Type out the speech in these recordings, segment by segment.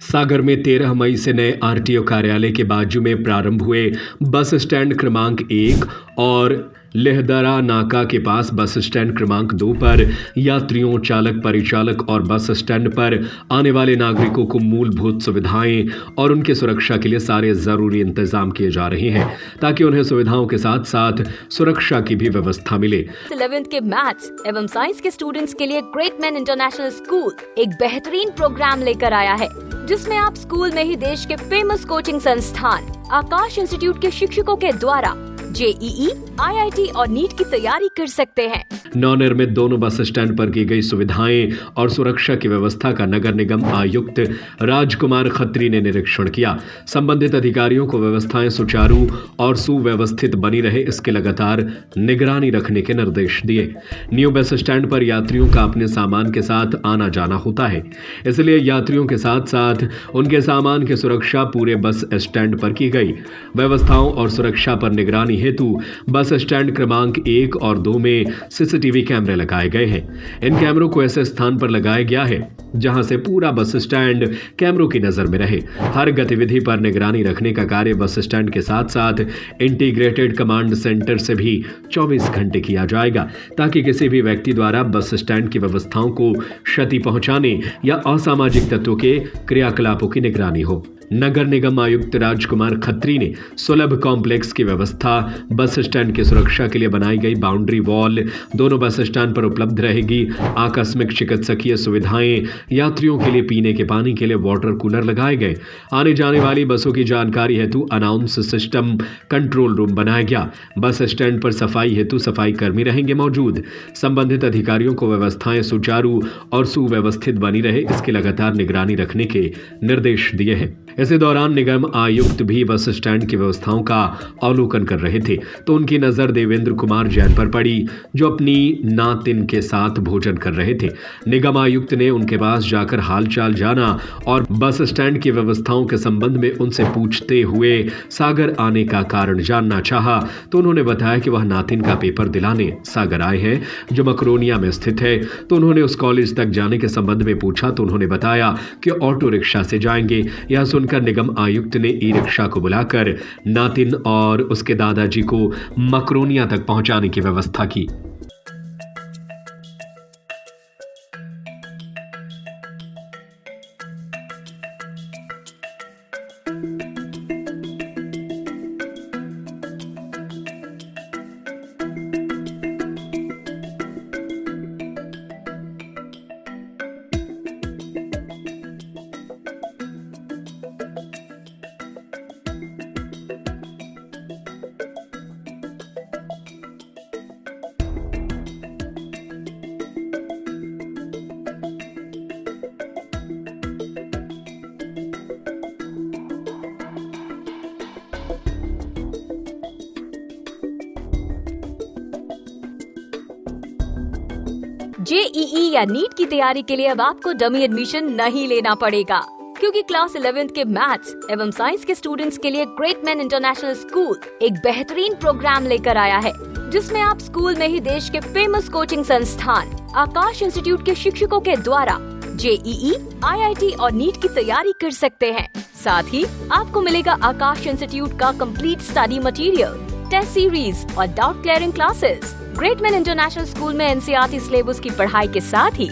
सागर में 13 मई से नए आरटीओ कार्यालय के बाजू में प्रारंभ हुए बस स्टैंड क्रमांक 1 और लेहदरा नाका के पास बस स्टैंड क्रमांक 2 पर यात्रियों, चालक, परिचालक और बस स्टैंड पर आने वाले नागरिकों को मूलभूत सुविधाएं और उनकी सुरक्षा के लिए सारे जरूरी इंतजाम किए जा रहे हैं ताकि उन्हें सुविधाओं के साथ साथ सुरक्षा की भी व्यवस्था मिले। 11th के मैथ्स एवं साइंस के स्टूडेंट्स के लिए ग्रेट मैन इंटरनेशनल स्कूल एक बेहतरीन प्रोग्राम लेकर आया है, जिसमें आप स्कूल में ही देश के फेमस कोचिंग संस्थान आकाश इंस्टीट्यूट के शिक्षकों के द्वारा जेईई, आईआईटी और नीट की तैयारी कर सकते हैं। नवनिर्मित दोनों बस स्टैंड पर की गई सुविधाएं और सुरक्षा की व्यवस्था का नगर निगम आयुक्त राजकुमार खत्री ने निरीक्षण किया। संबंधित अधिकारियों को व्यवस्थाएं सुचारू और सुव्यवस्थित बनी रहे, इसके लगातार निगरानी रखने के निर्देश दिए। न्यू बस स्टैंड पर यात्रियों का अपने सामान के साथ आना जाना होता है, इसलिए यात्रियों के साथ साथ उनके सामान की सुरक्षा पूरे बस स्टैंड पर की गई। व्यवस्थाओं और सुरक्षा पर निगरानी हेतु बस स्टैंड क्रमांक 1 और 2 में सीसीटीवी कैमरे लगाए गए हैं। इन कैमरों को ऐसे स्थान पर लगाया गया है जहां से पूरा बस स्टैंड कैमरों की नजर में रहे। हर गतिविधि पर निगरानी रखने का कार्य बस स्टैंड के साथ साथ इंटीग्रेटेड कमांड सेंटर से भी 24 घंटे किया जाएगा ताकि किसी भी व्यक्ति द्वारा बस स्टैंड की व्यवस्थाओं को क्षति पहुंचाने या असामाजिक तत्वों के क्रियाकलापों की निगरानी हो। नगर निगम आयुक्त राजकुमार खत्री ने सुलभ कॉम्प्लेक्स की व्यवस्था, बस स्टैंड की सुरक्षा के लिए बनाई गई बाउंड्री वॉल दोनों बस स्टैंड पर उपलब्ध रहेगी। आकस्मिक चिकित्सकीय सुविधाएं, यात्रियों के लिए पीने के पानी के लिए वाटर कूलर लगाए गए। आने जाने वाली बसों की जानकारी हेतु अनाउंस सिस्टम कंट्रोल रूम बनाया गया। बस स्टैंड पर सफाई हेतु सफाई कर्मी रहेंगे मौजूद। संबंधित अधिकारियों को व्यवस्थाएं सुचारू और सुव्यवस्थित बनी रहे, इसकी लगातार निगरानी रखने के निर्देश दिए हैं। इसी दौरान निगम आयुक्त भी बस स्टैंड की व्यवस्थाओं का अवलोकन कर रहे थे तो उनकी नजर देवेंद्र कुमार जैन पर पड़ी, जो अपनी नातिन के साथ भोजन कर रहे थे। निगम आयुक्त ने उनके पास जाकर हालचाल जाना और बस स्टैंड की व्यवस्थाओं के संबंध में उनसे पूछते हुए सागर आने का कारण जानना चाहा तो उन्होंने बताया कि वह नातिन का पेपर दिलाने सागर आए हैं, जो मकरोनिया में स्थित है। तो उन्होंने उस कॉलेज तक जाने के संबंध में पूछा तो उन्होंने बताया कि ऑटो रिक्शा से जाएंगे। यह सुनकर निगम आयुक्त ने ई रिक्शा को बुलाकर नातिन और उसके दादाजी को मकरोनिया तक पहुंचाने की व्यवस्था की। जेईई या नीट की तैयारी के लिए अब आपको डमी एडमिशन नहीं लेना पड़ेगा, क्योंकि क्लास 11th के मैथ्स एवं साइंस के स्टूडेंट्स के लिए ग्रेट मैन इंटरनेशनल स्कूल एक बेहतरीन प्रोग्राम लेकर आया है, जिसमें आप स्कूल में ही देश के फेमस कोचिंग संस्थान आकाश इंस्टीट्यूट के शिक्षकों के द्वारा जेईई, आईआईटी और नीट की तैयारी कर सकते हैं। साथ ही आपको मिलेगा आकाश इंस्टीट्यूट का complete study material, test series और doubt clearing classes. Great man international school में एनसीईआरटी सिलेबस की पढ़ाई के साथ ही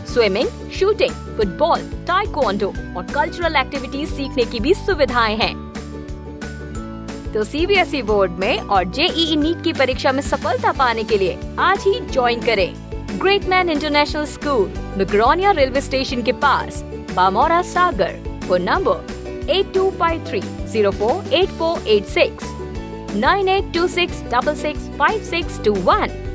स्विमिंग, शूटिंग, फुटबॉल, ताइक्वांडो और कल्चरल एक्टिविटीज सीखने की भी सुविधाएं हैं। तो सीबीएसई बोर्ड में और जेईई नीट की परीक्षा में सफलता पाने के लिए आज ही ज्वाइन करें great man international school, Makronia railway station के पास, बामोरा, सागर। Phone number 8253048486 9826665621।